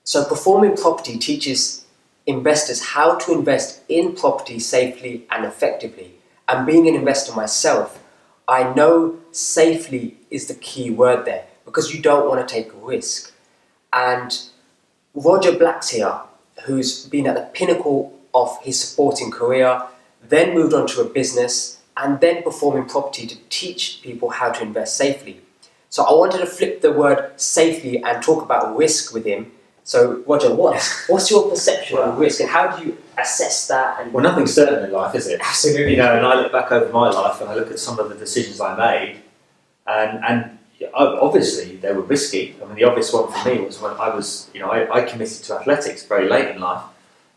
So Performing Property teaches investors how to invest in property safely and effectively. And being an investor myself, I know safely is the key word there, because you don't want to take a risk. And Roger Blackshear, who's been at the pinnacle of his sporting career, then moved on to a business and then Performing Property to teach people how to invest safely. So I wanted to flip the word safely and talk about risk with him. So Roger, what's your perception of risk, and how do you assess that? And well, nothing's certain in life, is it? Absolutely. You know, and I look back over my life and I look at some of the decisions I made, and obviously they were risky. I mean, the obvious one for me was when I was, I committed to athletics very late in life,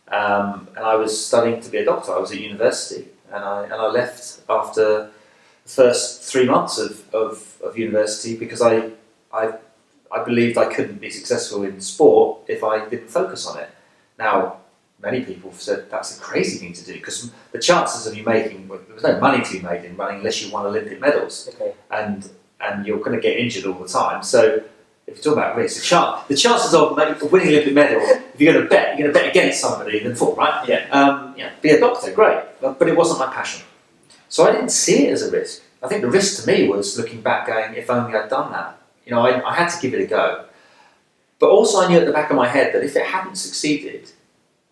and I was studying to be a doctor. I was at university, and I left after the first 3 months of university because I believed I couldn't be successful in sport if I didn't focus on it. Now, many people have said that's a crazy thing to do, because the chances of you making, there was no money to be made in running unless you won Olympic medals, Okay. and you're going to get injured all the time. So if you're talking about risk, the chances of winning an Olympic medal, if you're going to bet against somebody than for, right? Yeah. Be a doctor, great, but it wasn't my passion. So I didn't see it as a risk. I think the risk to me was looking back going, if only I'd done that. I had to give it a go. But also I knew at the back of my head that if it hadn't succeeded,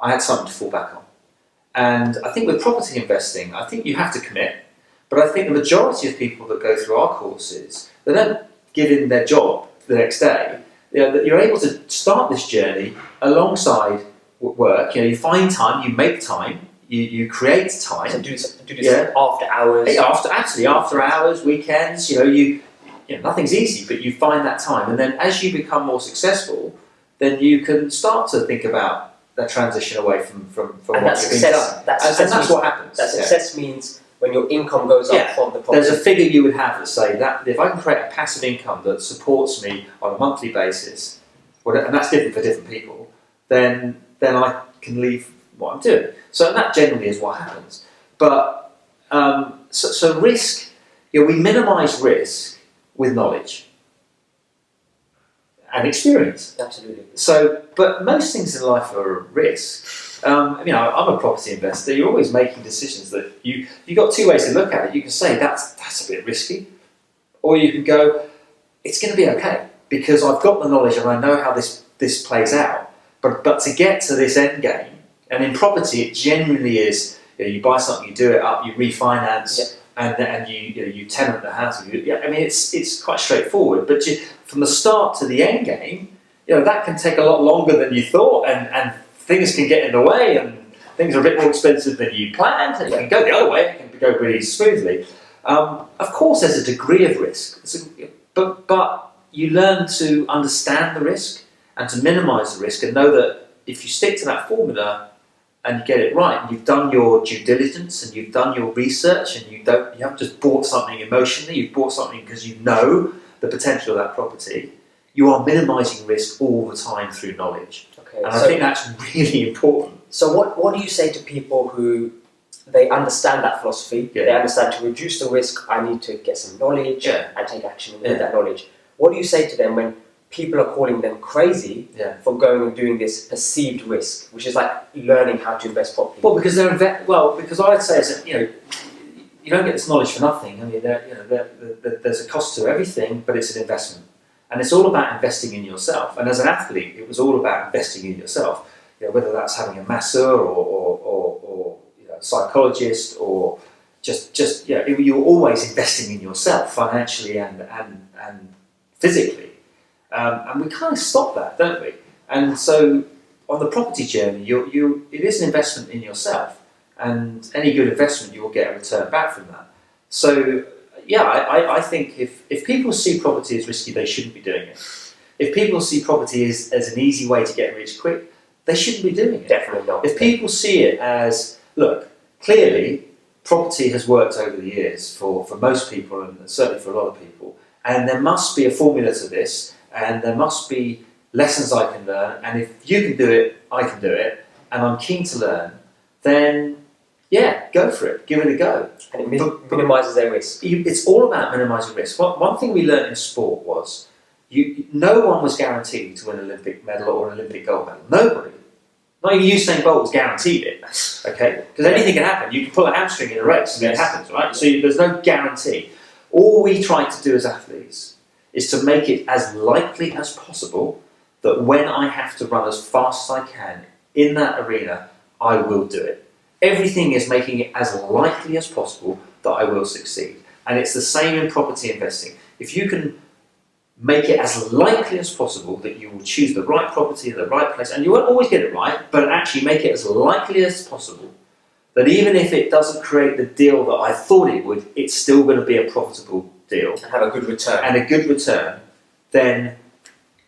I had something to fall back on. And I think with property investing, I think you have to commit. But I think the majority of people that go through our courses, they don't give in their job the next day. You're able to start this journey alongside work. You find time, you make time, you create time. So do this after hours. Absolutely, after hours, weekends. Nothing's easy, but you find that time, and then as you become more successful, then you can start to think about that transition away from and what you've been done. That's what happens. That success means when your income goes up from the property. There's a figure you would have that say that if I can create a passive income that supports me on a monthly basis, and that's different for different people, then I can leave what I'm doing. So that generally is what happens. But so risk, we minimise risk with knowledge and experience. Absolutely. So, but most things in life are a risk. I'm a property investor. You're always making decisions that you've got two ways to look at it. You can say that's a bit risky, or you can go, it's going to be okay because I've got the knowledge and I know how this plays out. But to get to this end game, and in property it generally is, you buy something, you do it up, you refinance. Yeah. And you tenant the house. It's quite straightforward. But from the start to the end game, that can take a lot longer than you thought, and things can get in the way, and things are a bit more expensive than you planned. And it can go the other way. It can go really smoothly. Of course, there's a degree of risk, but you learn to understand the risk and to minimise the risk, and know that if you stick to that formula and you get it right, and you've done your due diligence and you've done your research, and you haven't just bought something emotionally, you've bought something because you know the potential of that property, you are minimising risk all the time through knowledge. Okay, and I think that's really important. So what do you say to people who they understand that philosophy, they understand to reduce the risk, I need to get some knowledge and take action with that knowledge. What do you say to them when people are calling them crazy for going and doing this perceived risk, which is like learning how to invest properly? Well, because because I'd say that you don't get this knowledge for nothing. I mean, there's a cost to everything, but it's an investment, and it's all about investing in yourself. And as an athlete, it was all about investing in yourself. Whether that's having a masseur or a psychologist, or just you're always investing in yourself financially and physically. And we kind of stop that, don't we? And so on the property journey, it is an investment in yourself, and any good investment, you will get a return back from that. So I think if people see property as risky, they shouldn't be doing it. If people see property as an easy way to get rich quick, they shouldn't be doing it. Definitely not. If people see it as, look, clearly property has worked over the years for most people, and certainly for a lot of people, and there must be a formula to this, and there must be lessons I can learn, and if you can do it, I can do it, and I'm keen to learn, then go for it, give it a go. And it minimises their risk. It's all about minimising risk. One thing we learned in sport was No one was guaranteed to win an Olympic medal or an Olympic gold medal. Nobody. Not even Usain Bolt was guaranteed it. Okay? Because anything can happen. You can pull a hamstring in a race and it happens, right? So there's no guarantee. All we try to do as athletes is to make it as likely as possible that when I have to run as fast as I can in that arena, I will do it. Everything is making it as likely as possible that I will succeed. And it's the same in property investing. If you can make it as likely as possible that you will choose the right property in the right place, and you won't always get it right, but actually make it as likely as possible that even if it doesn't create the deal that I thought it would, it's still going to be a profitable deal. And have a good return. And a good return, then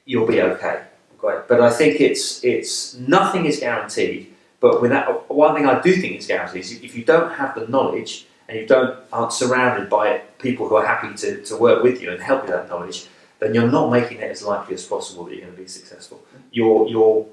you'll be okay. Great. But I think it's nothing is guaranteed. But one thing I do think is guaranteed is if you don't have the knowledge and you aren't surrounded by people who are happy to work with you and help you with that knowledge, then you're not making it as likely as possible that you're going to be successful. You're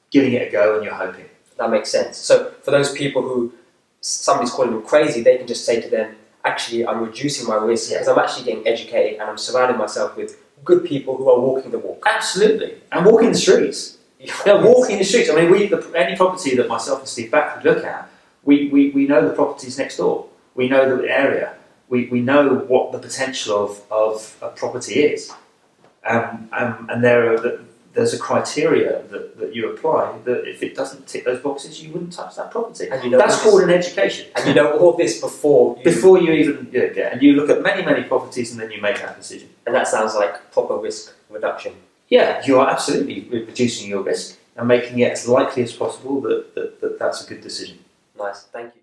giving it a go and you're hoping. That makes sense. So for those people who somebody's calling them crazy, they can just say to them, actually, I'm reducing my risk because I'm actually getting educated and I'm surrounding myself with good people who are walking the walk. Absolutely. And walking the streets. Walking the streets. I mean, any property that myself and Steve Back look at, we know the properties next door. We know the area. We know what the potential of a property is. And there's a criteria that you apply that if it doesn't tick those boxes, you wouldn't touch that property. And that's called an education. And you know all this before you even get. And you look at many properties and then you make that decision. And that sounds like proper risk reduction. Yeah, you are absolutely reducing your risk and making it as likely as possible that that's a good decision. Nice, thank you.